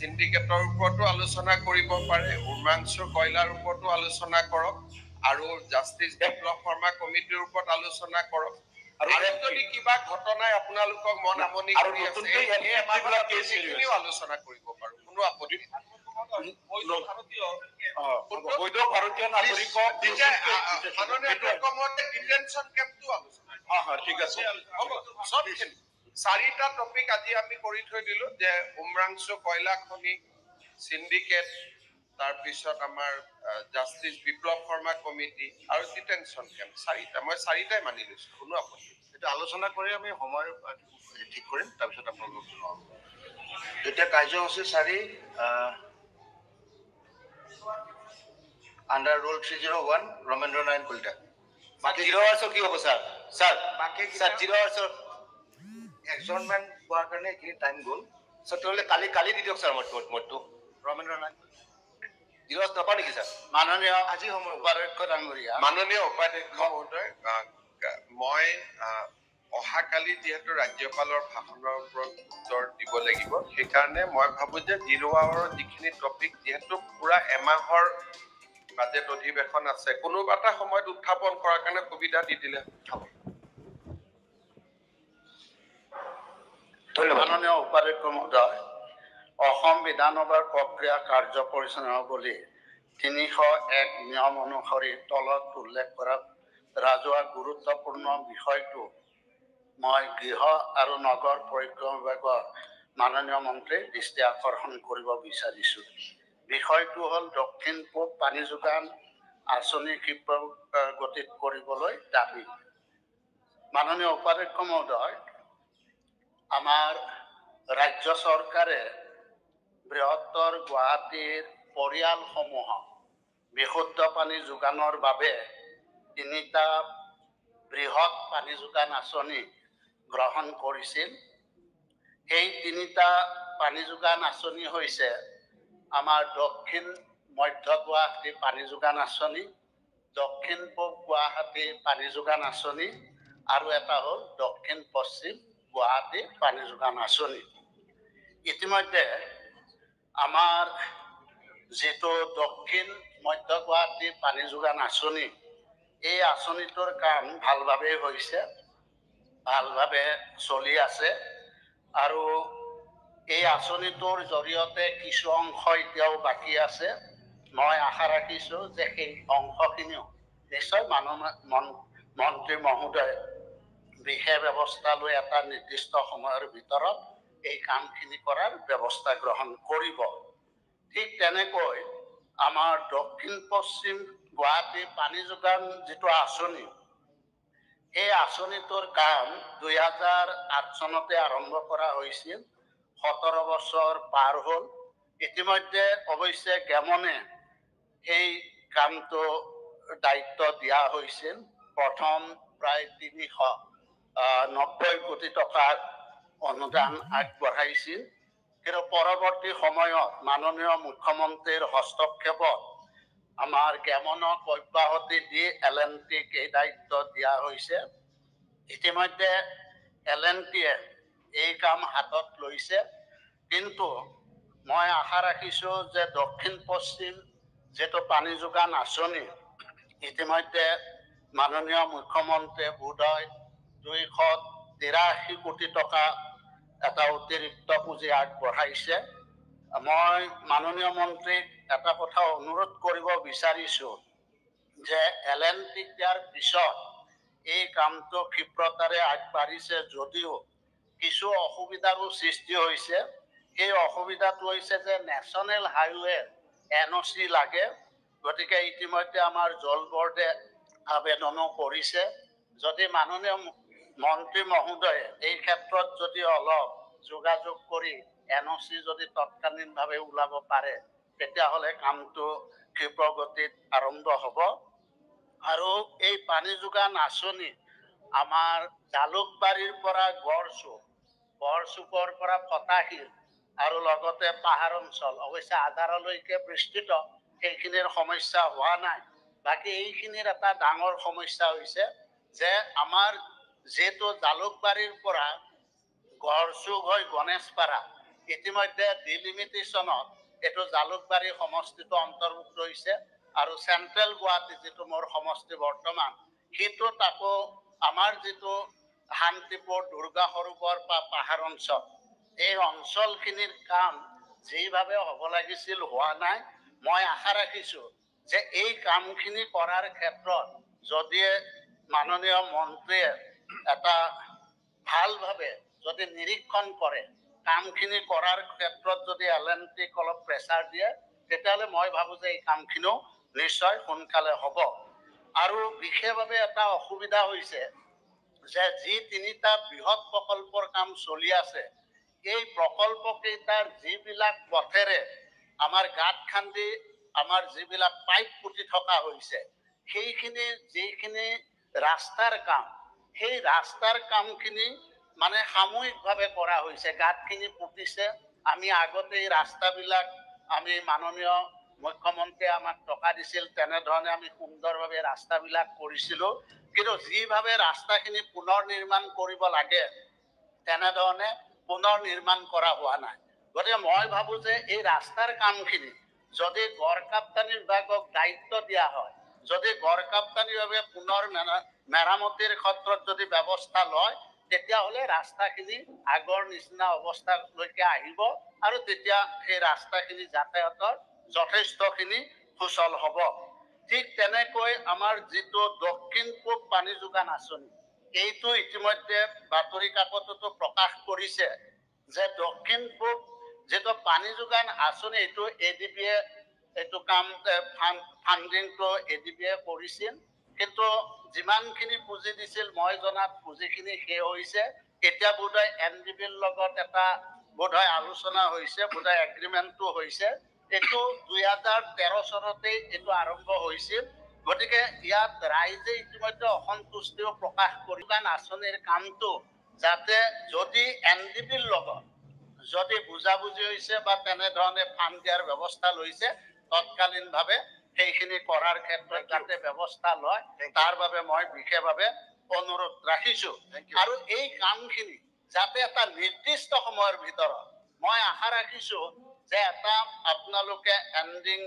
সিন্ডিকেটৰ ওপৰতো আলোচনা কৰিব পাৰে, উমাংশু কয়লাৰ ওপৰতো আলোচনা কৰক, আৰু জাষ্টিস বিপ্লৱ শৰ্মা কমিটিৰ ওপৰত আলোচনা কৰক। আৰু যদি কিবা ঘটনাই আপোনালোকক মন আমনি কৰি আছে, এই এমাহত সেইখিনিও আলোচনা কৰিব পাৰো, কোনো আপত্তি নাই। বৈধ ভাৰতীয় নাগৰিকক ডিটেনশ্যন কেম্পটো আলোচনা। ঠিক আছে, চবখিনি 4টা টপিক আজি আমি কৰি থৈ দিলো, যে উমৰাংশু কয়লা খনি, সিন্ডিকেট, তাৰপিছত আমাৰ জাষ্টিস বিপ্লৱ শৰ্মা কমিটি আৰু ডিটেনশ্যন কেম্প, 4টা। মই 4টাই মানি লৈছো, কোনো আপত্তি নাই। এটা আলোচনা কৰি আমি সময় ঠিক কৰিম, তাৰপিছত আপোনালোকক জনাম। এতিয়া কাৰ্যসূচী 4 আণ্ডাৰ ৰুল 301 ৰমেন্দ্ৰ নাৰায়ণ কলিতা। বাকী 0 আৱাৰ্ছৰ কি হ'ব স্যাৰ? স্যাৰ বাকী স্যাৰ 0 আৱাৰ্ছৰ এক্সনমেন্ট হোৱাৰ কাৰণে এইখিনি টাইম গ'ল। স্যাৰ তেতিয়াহ'লে কালি দি দিয়ক স্যাৰ মতটো। ৰমেন্দ্ৰ নাৰায়ণ 0 আৱাৰ্ছ নাপাওঁ নেকি স্যাৰ? মাননীয় আজি সময় উপাধ্যক্ষ ডাঙৰীয়া, মাননীয় উপাধ্যক্ষ মহোদয়, মই অহাকালি যিহেতু ৰাজ্যপালৰ ভাষণৰ ওপৰত উত্তৰ দিব লাগিব, সেইকাৰণে মই ভাবো যে 0 আৱাৰৰ যিখিনি টপিক, যিহেতু পুৰা এমাহৰ বাজেট অধিৱেশন আছে, কোনোবা এটা সময়ত উত্থাপন কৰাৰ কাৰণে সুবিধা দি দিলে হ'ব। ধন্যবাদ। মাননীয় উপাধ্যক্ষ মহোদয়, অসম বিধানসভাৰ প্ৰক্ৰিয়া কাৰ্য পৰিচালনা বুলি 301 নিয়ম অনুসৰি তলত উল্লেখ কৰা ৰাজহুৱা গুৰুত্বপূৰ্ণ বিষয়টো মই গৃহ আৰু নগৰ পৰিক্ৰমা বিভাগৰ মাননীয় মন্ত্ৰীৰ দৃষ্টি আকৰ্ষণ কৰিব বিচাৰিছোঁ। বিষয়টো হ'ল দক্ষিণ পূব পানী যোগান আঁচনি ক্ষীপ্ৰ গতিত কৰিবলৈ দাবী। মাননীয় উপাধ্যক্ষ মহোদয়, আমাৰ ৰাজ্য চৰকাৰে বৃহত্তৰ গুৱাহাটীৰ পৰিয়ালসমূহক বিশুদ্ধ পানী যোগানৰ বাবে 3টা বৃহৎ পানী যোগান আঁচনি গ্ৰহণ কৰিছিল। এই 3টা পানী যোগান আঁচনি হৈছে আমাৰ দক্ষিণ মধ্য গুৱাহাটী পানী যোগান আঁচনি, দক্ষিণ পূব গুৱাহাটী পানী যোগান আঁচনি, আৰু এটা হ'ল দক্ষিণ পশ্চিম গুৱাহাটী পানী যোগান আঁচনি। ইতিমধ্যে আমাৰ যিটো দক্ষিণ মধ্য গুৱাহাটী পানী যোগান আঁচনি, এই আঁচনিটোৰ কাম ভালভাৱে হৈছে, ভালভাৱে চলি আছে, আৰু এই আঁচনিটোৰ জৰিয়তে কিছু অংশ এতিয়াও বাকী আছে। মই আশা ৰাখিছোঁ যে সেই অংশখিনিও নিশ্চয় মন্ত্ৰী মহোদয়ে বিশেষ ব্যৱস্থা লৈ এটা নিৰ্দিষ্ট সময়ৰ ভিতৰত এই কামখিনি কৰাৰ ব্যৱস্থা গ্ৰহণ কৰিব। ঠিক তেনেকৈ আমাৰ দক্ষিণ পশ্চিম গুৱাহাটী পানী যোগান যিটো আঁচনি, এই আঁচনিটোৰ কাম 2008 চনতে আৰম্ভ কৰা হৈছিল, 17 বছৰ পাৰ হ'ল। ইতিমধ্যে অৱশ্যে গেমনে এই কামটো দায়িত্ব দিয়া হৈছিল। প্ৰথম প্ৰায় 390 কোটি টকাৰ অনুদান আগবঢ়াইছিল, কিন্তু পৰৱৰ্তী সময়ত মাননীয় মুখ্যমন্ত্ৰীৰ হস্তক্ষেপত আমাৰ গেমনক অব্যাহতি দি L&Tক এই দায়িত্ব দিয়া হৈছে। ইতিমধ্যে L&Tয়ে এই কাম হাতত লৈছে, কিন্তু মই আশা ৰাখিছোঁ যে দক্ষিণ পশ্চিম যিটো পানী যোগান আঁচনি, ইতিমধ্যে মাননীয় মুখ্যমন্ত্ৰীয়ে বোধহয় 283 কোটি টকা এটা অতিৰিক্ত পুঁজি আগবঢ়াইছে। মই মাননীয় মন্ত্ৰীক এটা কথা অনুৰোধ কৰিব বিচাৰিছোঁ যে L&Tক দিয়াৰ পিছত এই কামটো ক্ষিপ্ৰতাৰে আগবাঢ়িছে যদিও কিছু অসুবিধাৰো সৃষ্টি হৈছে। এই অসুবিধাটো হৈছে যে নেশ্যনেল হাইৱে NOC লাগে, গতিকে ইতিমধ্যে আমাৰ জল বৰ্ডে আবেদনো কৰিছে। যদি মাননীয় মন্ত্ৰী মহোদয়ে এই ক্ষেত্ৰত যদি অলপ যোগাযোগ কৰি NOC যদি তৎকালীনভাৱে ওলাব পাৰে, তেতিয়াহ'লে কামটো ক্ষীপ্ৰ গতিত আৰম্ভ হ'ব। আৰু এই পানী যোগান আঁচনি আমাৰ জালুকবাৰীৰ পৰা গড়চুকৰ পৰা ফটাশিল আৰু লগতে পাহাৰ অঞ্চল, অৱশ্যে আধাৰলৈকে বিস্তৃত, সেইখিনিৰ সমস্যা হোৱা নাই। বাকী এইখিনিৰ এটা ডাঙৰ সমস্যা হৈছে যে আমাৰ যিহেতু জালুকবাৰীৰ পৰা গড়চুক হৈ গণেশপাৰা ইতিমধ্যে ডিলিমিটেশ্যনত এইটো জালুকবাৰী সমষ্টিটো অন্তৰ্ভুক্ত হৈছে আৰু চেণ্ট্ৰেল গুৱাহাটী যিটো মোৰ সমষ্টি বৰ্তমান সেইটোত আকৌ আমাৰ যিটো শান্তিপুৰ দুৰ্গা সৰোবৰ বা পাহাৰ অঞ্চল এই অঞ্চলখিনিৰ কাম যেইভাৱে হ'ব লাগিছিল হোৱা নাই মই আশা ৰাখিছোঁ যে এই কামখিনি কৰাৰ ক্ষেত্ৰত যদি মাননীয় মন্ত্ৰীয়ে এটা ভালভাৱে যদি নিৰীক্ষণ কৰে কামখিনি কৰাৰ ক্ষেত্ৰত যদি LNTক অলপ প্ৰেছাৰ দিয়ে তেতিয়াহ'লে মই ভাবোঁ যে এই কামখিনিও নিশ্চয় সোনকালে হ'ব আৰু বিশেষভাৱে এটা অসুবিধা হৈছে যে যি তিনিটা বৃহৎ প্ৰকল্পৰ কাম চলি আছে এই প্ৰকল্পকেইটাৰ যিবিলাক পথেৰে আমাৰ গাঁত খান্দি আমাৰ যিবিলাক পাইপ পুতি থকা হৈছে সেইখিনি যিখিনি ৰাস্তাৰ কাম সেই ৰাস্তাৰ কামখিনি মানে সামূহিকভাৱে কৰা হৈছে গাঁতখিনি পুতিছে আমি আগতে এই ৰাস্তাবিলাক আমি মাননীয় মুখ্যমন্ত্ৰীয়ে আমাক টকা দিছিল তেনেধৰণে আমি সুন্দৰভাৱে ৰাস্তাবিলাক কৰিছিলোঁ কিন্তু যিভাৱে ৰাস্তাখিনি পুনৰ নিৰ্মাণ কৰিব লাগে তেনেধৰণে পুনৰ নিৰ্মাণ কৰা হোৱা নাই গতিকে মই ভাবোঁ যে এই ৰাস্তাৰ কামখিনি যদি গড়কাপ্তানি বিভাগক দায়িত্ব দিয়া হয় যদি গড়কাপ্তানি বিভাগে পুনৰ মেৰামতিৰ ক্ষেত্ৰত যদি ব্যৱস্থা লয় তেতিয়াহ'লে ৰাস্তাখিনি আগৰ নিচিনা অৱস্থালৈকে আহিব আৰু তেতিয়া সেই ৰাস্তাখিনি যাতায়াতৰ যথেষ্টখিনি সুচল হ'ব ঠিক তেনেকৈ আমাৰ যিটো দক্ষিণ পূব পানী যোগান আঁচনি এইটো ইতিমধ্যে বাতৰি কাকততো প্ৰকাশ কৰিছে যে দক্ষিণ পূব যিটো পানী যোগান আঁচনি এইটো ADB-য়ে এইটো কাম ফাণ্ডিংটো ADB-য়ে কৰিছিল কিন্তু যিমানখিনি পুঁজি দিছিল মই জনাত পুঁজিখিনি শেষ হৈছে এতিয়া বোধহয় NDB-ৰ লগত এটা বোধহয় আলোচনা হৈছে বোধহয় এগ্ৰিমেণ্টটো হৈছে এইটো 2013 চনতেই এইটো আৰম্ভ হৈছিল গতিকে ইয়াত ৰাইজে ইতিমধ্যে অসন্তুষ্টিও প্ৰকাশ কৰি আঁচনিৰ কামটো যাতে যদি NDB-ৰ লগত যদি বুজাবুজি হৈছে বা তেনেধৰণে ফাণ্ড দিয়াৰ ব্যৱস্থা লৈছে তৎকালীনভাৱে সেইখিনি কৰাৰ ক্ষেত্ৰত যাতে ব্যৱস্থা লয় তাৰ বাবে মই বিশেষভাৱে অনুৰোধ ৰাখিছোঁ আৰু এই কামখিনি যাতে এটা নিৰ্দিষ্ট সময়ৰ ভিতৰত মই আশা ৰাখিছোঁ যে এটা আপোনালোকে এণ্ডিং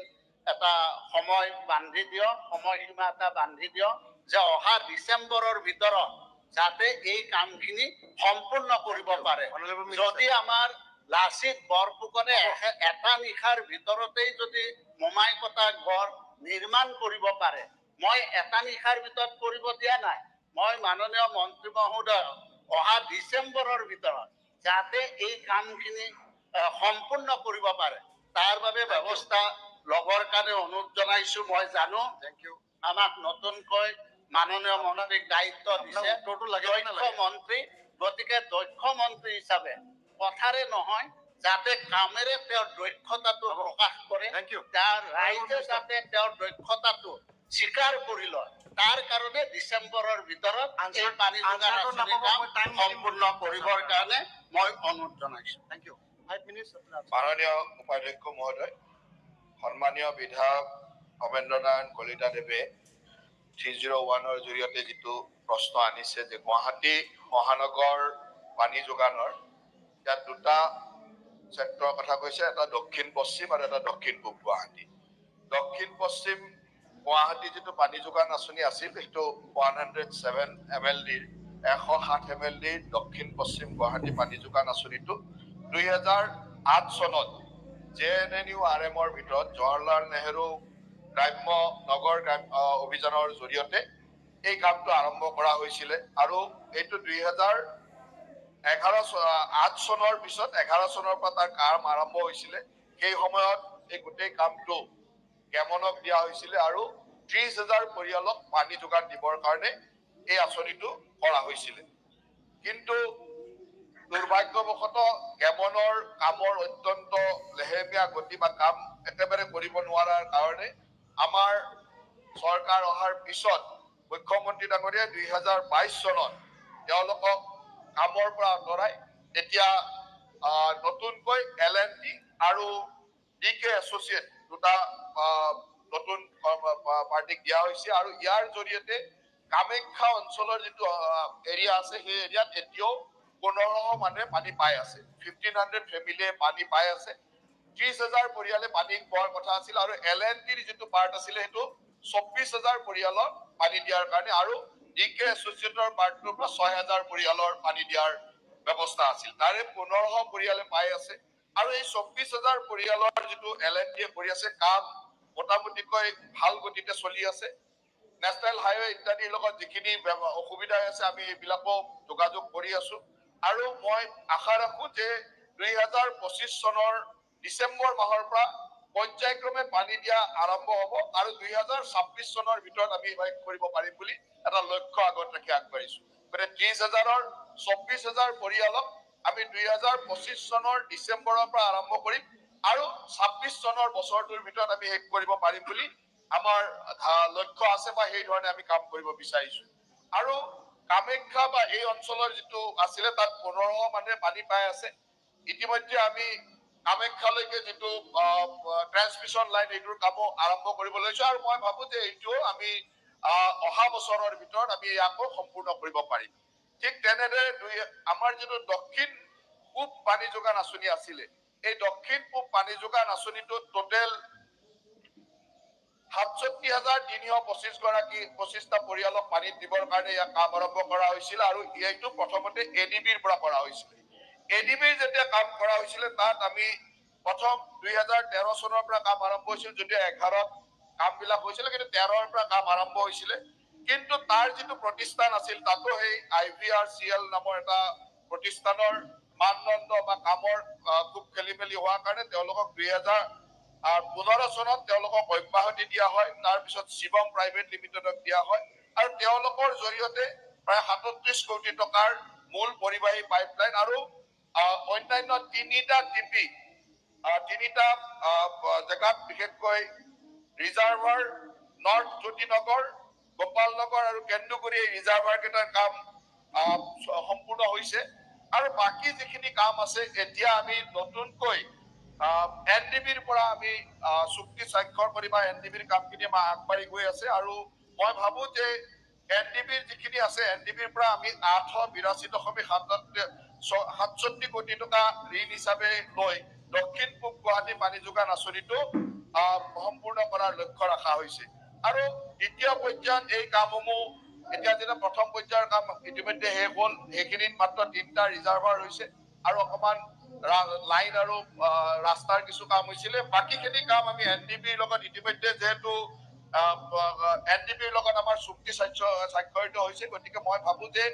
এটা সময় বান্ধি দিয়ক সময়সীমা এটা বান্ধি দিয়ক যে অহা ডিচেম্বৰৰ ভিতৰত যাতে এই কামখিনি সম্পূৰ্ণ কৰিব পাৰে যদি আমাৰ লাচিত বৰফুকনে এটা নিশাৰ ভিতৰতেই যদি মোমাইকটা ঘৰ নিৰ্মাণ কৰিব পাৰে মই এটা নিশাৰ ভিতৰত কৰিব দিয়া নাই মই মাননীয় মন্ত্ৰী মহোদয় অহা ডিচেম্বৰৰ ভিতৰত যাতে এই কামখিনি সম্পূৰ্ণ কৰিব পাৰে তাৰ বাবে ব্যৱস্থা লগৰ কাৰণে অনুৰোধ জনাইছো মই জানো আমাক নতুনকৈ মাননীয় মন্ত্ৰীক দায়িত্ব দিছে দক্ষ মন্ত্ৰী গতিকে দক্ষ মন্ত্ৰী হিচাপে কথাৰে নহয় যাতে কামেৰে তেওঁৰ দক্ষতাটো প্ৰকাশ কৰে তাৰ ৰাইজে যাতে তেওঁৰ দক্ষতাটো স্বীকাৰ কৰি লয় তাৰ কাৰণে ডিচেম্বৰৰ ভিতৰত এই পানী যোগান আঁচনিৰ কাম সম্পূৰ্ণ কৰিবৰ কাৰণে মই অনুৰোধ জনাইছো থেংক ইউ 5 মিনিটস মাননীয় উপাধ্যক্ষ মহোদয় সন্মানীয় বিধায়ক ভৱেন্দ্ৰ নাৰায়ণ কলিতাদেৱে 301-ৰ জৰিয়তে যিটো প্ৰশ্ন আনিছে যে গুৱাহাটী মহানগৰ পানী যোগানৰ ইয়াত দুটা চেক্টৰৰ কথা কৈছে এটা দক্ষিণ পশ্চিম আৰু এটা দক্ষিণ পূব গুৱাহাটী দক্ষিণ পশ্চিম গুৱাহাটী যিটো পানী যোগান আঁচনি আছিল সেইটো 107 MLD 107 MLD দক্ষিণ পশ্চিম গুৱাহাটী পানী যোগান আঁচনিটো 2008 চনত JNNURM-ৰ ভিতৰত জৱাহৰলাল নেহেৰু গ্ৰাম্য নগৰ অভিযানৰ জৰিয়তে এই কামটো আৰম্ভ কৰা হৈছিল আৰু এইটো 2008 চনৰ পিছত 11 চনৰ পৰা তাৰ কাম আৰম্ভ হৈছিল সেই সময়ত এই গোটেই কামটো কেমনক দিয়া হৈছিল আৰু 30,000 পৰিয়ালক পানী যোগান দিবৰ কাৰণে এই আঁচনিটো কৰা হৈছিল কিন্তু দুৰ্ভাগ্যবশতঃ কেমনৰ কামৰ অত্যন্ত লেহেমীয়া গতি বা কাম একেবাৰে কৰিব নোৱাৰাৰ কাৰণে আমাৰ চৰকাৰ অহাৰ পিছত মুখ্যমন্ত্ৰী ডাঙৰীয়াই 2022 চনত তেওঁলোকক কামৰ পৰা আঁতৰাই এতিয়া নতুনকৈ LNT আৰু DK এছ'চিয়েট দুটা নতুন পাৰ্টিক দিয়া হৈছে আৰু ইয়াৰ জৰিয়তে কামাখ্যা অঞ্চলৰ যিটো এৰিয়া আছে সেই এৰিয়াত এতিয়াও 1500 মানুহে পানী পাই আছে 1500 ফেমিলিয়ে পানী পাই আছে 30,000 পৰিয়ালে পানী পোৱাৰ কথা আছিল আৰু LNTৰ যিটো পাৰ্ট আছিলে সেইটো 24,000 পৰিয়ালক পানী দিয়াৰ কাৰণে আৰু DK এছ'চিয়েটৰ পাৰ্টটোৰ পৰা 6,000 পৰিয়ালৰ পানী দিয়াৰ ব্যৱস্থা আছিল তাৰে 1500 পৰিয়ালে পাই আছে আৰু এই 24,000 পৰিয়ালৰ যিটো LNTয়ে কৰি আছে কাম মোটামুটিকৈ ভাল গতিতে চলি আছে নেশ্যনেল হাইৱে ইত্যাদিৰ লগত যিখিনি অসুবিধা আছে আমি এইবিলাকো যোগাযোগ কৰি আছো আৰু মই আশা ৰাখো যে 2025 চনৰ ডিসেম্বৰ মাহৰ পৰা পৰ্যায়ক্ৰমে পানী দিয়া আৰম্ভ হ'ব আৰু 2026 চনৰ ভিতৰত আমি শেষ কৰিব পাৰিম বুলি এটা লক্ষ্য আগত ৰাখি আগবাঢ়িছো মানে 30,000ৰ 24,000 পৰিয়ালক আমি 2025 চনৰ ডিসেম্বৰৰ পৰা আৰম্ভ কৰিম আৰু 26 চনৰ বছৰটোৰ ভিতৰত আমি শেষ কৰিব পাৰিম বুলি আমাৰ লক্ষ্য আছে বা সেই ধৰণে আমি কাম কৰিব বিচাৰিছো আৰু কামাখ্যা বা এই অঞ্চলৰ যিটো আছিলে তাত 1500 মানুহে পানী পাই আছে ইতিমধ্যে আমি কামাখ্যালৈকে যিটো ট্ৰান্সমিশন লাইন এইটোৰ কাম আৰম্ভ কৰিব লৈছো আৰু মই ভাবো যে এইটো আমি অহা বছৰৰ ভিতৰত আমি ইয়াকো সম্পূৰ্ণ কৰিব পাৰিম ঠিক তেনেদৰে আমাৰ যিটো দক্ষিণ পূব পানী যোগান আঁচনি আছিলে এই দক্ষিণ পূব পানী যোগান আঁচনিটো টোটেল 67,325 গৰাকী 25টা পৰিয়ালক পানী দিবৰ কাৰণে ইয়াক কাম আৰম্ভ কৰা হৈছিল আৰু এইটো প্ৰথমতে এডিবিৰ পৰা কৰা হৈছিল এডিবিৰ যেতিয়া কাম কৰা হৈছিল তাত আমি প্ৰথম 2013 চনৰ পৰা কাম আৰম্ভ হৈছিল যদিও 11ত কামবিলাক হৈছিল কিন্তু 13ৰ পৰা কাম আৰম্ভ হৈছিল কিন্তু তাৰ যিটো প্ৰতিষ্ঠান আছিল তাতো সেই IVRCL নামৰ এটা প্ৰতিষ্ঠানৰ মানদণ্ড বা কামৰ খুব খেলিমেলি হোৱাৰ কাৰণে তেওঁলোকক 2015 চনত তেওঁলোকক অব্যাহতি দিয়া হয় তাৰ পিছত শিৱম প্ৰাইভেট লিমিটেডক দিয়া হয় আৰু তেওঁলোকৰ জৰিয়তে প্ৰায় 37 কোটি টকাৰ মূল পৰিবাহী পাইপলাইন আৰু অন্যান্য তিনিটা টিপি তিনিটা জেগাত বিশেষকৈ ৰিজাৰ্ভাৰ নৰ্থ জ্যোতিনগৰ গোপালনগৰ আৰু কেন্দুগুৰি ৰিজাৰ্ভাৰ কেইটাৰ কাম সম্পূৰ্ণ হৈছে আৰু বাকি যিখিনি কাম আছে এতিয়া আমি নতুনকৈ NDBৰ পৰা আমি চুক্তি স্বাক্ষৰ কৰি বা NDBৰ কামখিনি আমাৰ আগবাঢ়ি গৈ আছে আৰু মই ভাবো যে NDBৰ যিখিনি আছে NDBৰ পৰা আমি 882.67 কোটি টকা ঋণ হিচাপে লৈ দক্ষিণ পূব গুৱাহাটী পানী যোগান আঁচনিটো সম্পূৰ্ণ কৰাৰ লক্ষ্য ৰখা হৈছে আৰু দ্বিতীয় পৰ্যায়ত এই কামসমূহ এতিয়া যেটা প্ৰথম পৰ্যায়ৰ কাম ইতিমধ্যে শেষ হ'ল সেইখিনিত মাত্ৰ 3টা ৰিজাৰ্ভাৰ হৈছে আৰু অকমান লাইন আৰু ৰাস্তাৰ কিছু কাম হৈছিলে বাকিখিনি কাম আমি NDBৰ লগত ইতিমধ্যে যেহেতু NDBৰ লগত আমাৰ চুক্তি স্বাক্ষৰিত হৈছে গতিকে মই ভাবো যে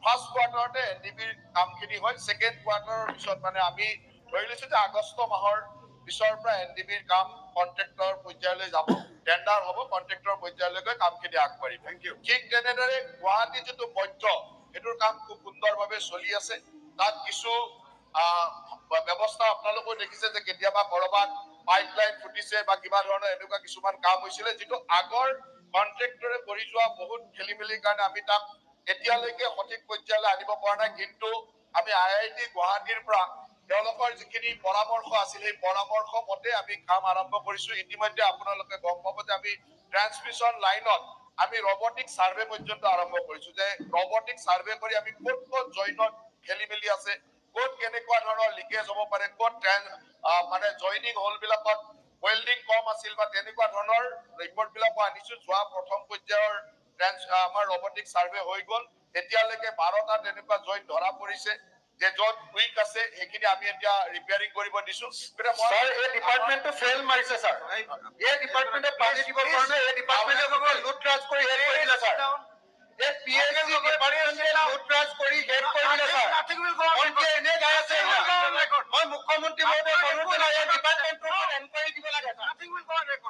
ফাৰ্ষ্ট কোৱাৰ্টাৰতে NDBৰ কামখিনি হয় সেকেন্ড কোৱাৰ্টাৰৰ পিছত মানে আমি ধৰি লৈছো যে আগষ্ট মাহৰ পিছৰ পৰা NDBৰ কাম কন্ট্ৰাক্টৰ পৰ্যায়লৈ যাব টেন্ডাৰ হ'ব কন্ট্ৰাক্টৰ পৰ্যায়লৈকে কামখিনি আগবাঢ়িব থ্যাংক ইউ ঠিক তেনেদৰে গুৱাহাটী যিটো মধ্য এটোৰ কাম খুব সুন্দৰভাৱে চলি আছে তাত কিছু ব্যৱস্থা আপোনালোকে দেখিছে যে কেতিয়াবা কৰবাত পাইপলাইন ফুটিছে বা কিবা ধৰণৰ এনেকুৱা কিছুমান কাম হৈছিলে যেটো আগৰ কন্ট্ৰাক্টৰে কৰি যোৱা বহুত খেলিমেলিৰ কাৰণে আমি তাক এতিয়ালৈকে সঠিক পৰ্যায়লৈ আনিব পৰা নাই কিন্তু আমি IIT গুৱাহাটীৰ পৰা তেওঁলোকৰ যিখিনি পৰামৰ্শ আছিল এই পৰামৰ্শ মতে আমি কাম আৰম্ভ কৰিছো ইতিমধ্যে আপোনালোকে গম পাব যে আমি ট্ৰান্সমিশন লাইনত আমি ৰবটিক সাৰ্ভে পৰ্যন্ত আৰম্ভ কৰিছো যে ৰবটিক সাৰ্ভে কৰি আমি ক'ত ক'ত জইনত খেলিমেলি আছে ক'ত কেনেকুৱা ধৰণৰ লিকেজ হ'ব পাৰে ক'ত মানে জইনিং হোল বিলাকত ওয়েল্ডিং কম আছিল বা তেনেকুৱা ধৰণৰ ৰিপৰ্ট বিলাক আনিছো যোৱা প্ৰথম পৰ্যায়ৰ আমাৰ ৰবটিক সাৰ্ভে হৈ গ'ল এতিয়ালৈকে 12টা তেনেকুৱা জইন ধৰা পৰিছে যে যত উইক আছে সেইখিনি আমি এতিয়া ৰিপেয়াৰিং কৰিব দিছো স্যাৰ এই ডিপাৰ্টমেন্টটো ফেল মাৰিছে স্যাৰ এই ডিপাৰ্টমেন্টে পানী দিবৰ কাৰণে এই ডিপাৰ্টমেন্টে লুট ৰাজ কৰি হেড কৰিলে স্যাৰ এই PSC ডিপাৰ্টমেন্টে লুট ৰাজ কৰি হেড কৰিলে স্যাৰ অনকে এনে গায় আছে মই মুখ্যমন্ত্ৰী মহোদয় অনুৰোধ জনাই এই ডিপাৰ্টমেন্টৰ ওপৰত এনকুৱাৰী দিব লাগে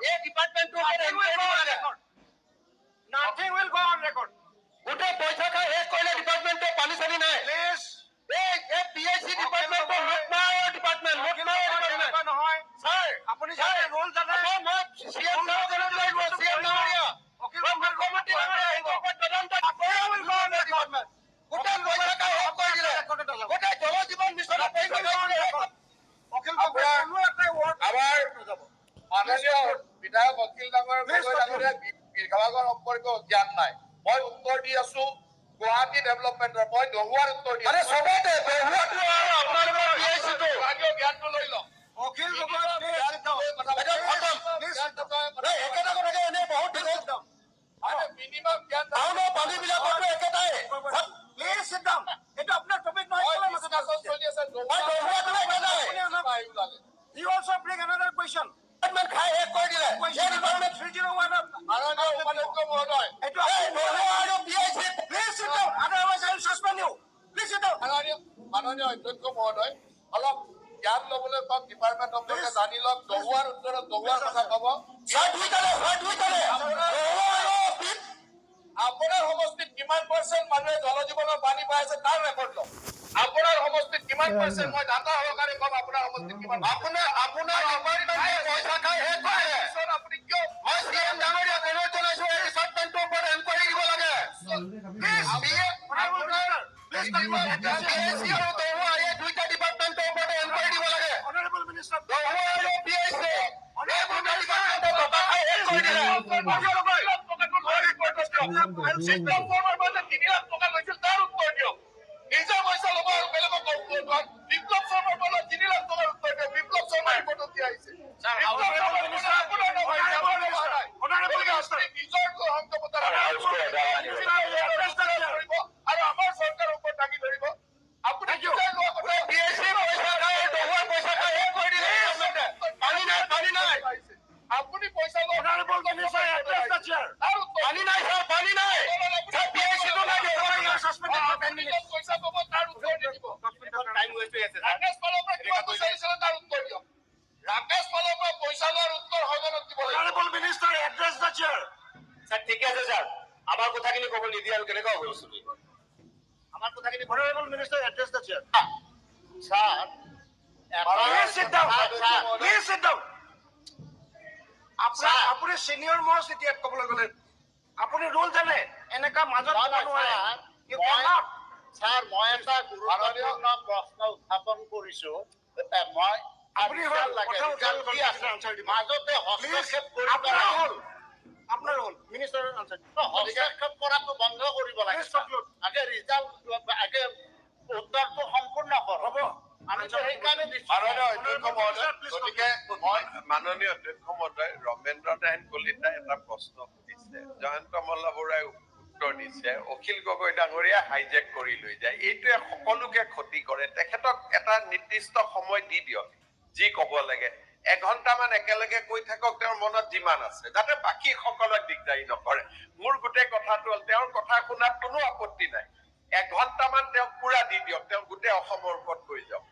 এই ডিপাৰ্টমেন্টৰ ওপৰত এনকুৱাৰী দিব লাগে nothing will go on record গোটে পইচা খাই হেড কৰিলে ডিপাৰ্টমেন্টে পানী চানি নাই প্লিজ এই PSC ডিপাৰ্টমেন্টৰ লুট মাৰ ডিপাৰ্টমেন্ট নহয় স্যাৰ আপুনি জানে ৰুল জানে মই CM নাও জানে CM নাওৰিয়া মুখ্যমন্ত্ৰী মহোদয় এই ওপৰত তদন্ত ডিপাৰ্টমেন্ট গোটে পইচা খাই হেড কৰি দিলে গোটে জল জীৱন মিছনৰ পইচা খাই আমাৰ মাননীয় বিধায়ক অখিল ডাঙৰ বিভাগৰ সম্পৰ্কে জ্ঞান নাই মই উত্তৰ দি আছো গুৱাহাটী ডেভেলপমেণ্টৰ মই দহুৱাৰ উত্তৰ দিম আৰে চবতে বহুতো আৰু আপোনালোকৰ PIC টো জ্ঞানটো লৈ লওক অখিল গগৈ এটা খতম এই একেটা কথাকে এনে বহুত দীঘল মিনিমাম জ্ঞান টাউনৰ পানীবিলাকতো একেটাই প্লিজ চিট ডাউন এইটো আপোনাৰ টপিক নহয় চলি আছে দহুৱাটো একেটাই You also bring another question. Department খাই শেষ কৰি দিলে এই ডিপাৰ্টমেণ্ট 301 মাননীয় উপাধ্যক্ষ মহোদয় এইটো দহুৱা আৰু PIC please sit down otherwise I will suspend you please sit down মাননীয় অধ্যক্ষ মহোদয় অলপ জ্ঞান ল'বলৈ কওক ডিপাৰ্টমেণ্ট সম্পৰ্কে জানি লওক দহুৱাৰ উত্তৰত দহুৱাৰ কথা ক'ব আপোনাৰ সমষ্টিত কিমান % মানুহে জল জীৱনৰ পানী পাই আছে তাৰ ৰেকৰ্ড লওক আপোনাৰ সমষ্টিত কিমান % মই ডাটা সহকাৰে ক'ম আপোনাৰ সমষ্টিত কিমান আপোনাৰ পইচা খাই শেষ কৰে আপুনি কিয় মই CM ডাঙৰীয়া অনুৰোধ জনাইছো এই ডিপাৰ্টমেণ্টৰ ওপৰত এনকুৱাৰী দিব লাগে PIC আৰু দহুৱা এই দুইটা ডিপাৰ্টমেণ্টৰ ওপৰত এনকুৱাৰী দিব লাগে Honorable Minister, দহুৱা আৰু PIC এই দুইটা ডিপাৰ্টমেণ্টৰ টকা খাই শেষ কৰি দিলে আপুনি পইচা Honorable Minister, address the chair. পানী নাই ছাৰ পানী নাই ছাৰ PIC টো লাগে পইচা পাব তাৰ উত্তৰ দিব ৰাকেশ পালৰ পৰা কিমান পইচা দিছিলে তাৰ উত্তৰ দিয়ক ৰাকেশ পালৰ পৰা পইচা লোৱাৰ উত্তৰ সদনত দিব লাগিব Honorable Minister, address the chair. Sir ঠিকে আছে স্যাৰ আমাৰ কথাখিনি কব নিদিয়ে আৰু কেনেকুৱা হ'ব বস্তুটো আমাৰ কথাখিনি Honorable Minister, address the chair. Sir Please sit down. Please sit down. আপুনি senior most এতিয়া ক'বলৈ গ'লে আপুনি ৰুল জানে এনেকা মাজত ক'ব নোৱাৰে You cannot. স্যাৰ মই এটা গুৰুত্বপূৰ্ণ প্ৰশ্ন উত্থাপন কৰিছো মই আপুনি হ'ল কথা উঠাল মাজতে হস্তক্ষেপ কৰি আপোনাৰ হ'ল মিনিষ্টাৰৰ আনচাৰ হস্তক্ষেপ কৰাটো বন্ধ কৰিব লাগে Please conclude. আগে ৰিজাল্ট আগে উত্তৰটো সম্পূৰ্ণ কৰক হ'ব আমিতো সেইকাৰণে দিছো মাননীয় অধ্যক্ষ মহোদয় গতিকে মই মাননীয় অধ্যক্ষ মহোদয় ৰমেন্দ্ৰ নাৰায়ণ কলিতাই এটা প্ৰশ্ন সুধিছে জয়ন্ত মল্ল বৰাই উত্তৰ দিছে অখিল গগৈ ডাঙৰীয়া হাইজেক কৰি লৈ যায় এইটোৱে সকলোকে ক্ষতি কৰে তেখেতক এটা নিৰ্দিষ্ট সময় দি দিয়ক যি ক'ব লাগে এঘণ্টামান একেলগে কৈ থাকক তেওঁৰ মনত যিমান আছে যাতে বাকী সকলক দিগদাৰী নকৰে মোৰ গোটেই কথাটো হ'ল তেওঁৰ কথা শুনাত কোনো আপত্তি নাই এঘণ্টামান তেওঁক পুৰা দি দিয়ক তেওঁ গোটেই অসমৰ ওপৰত কৈ যাওক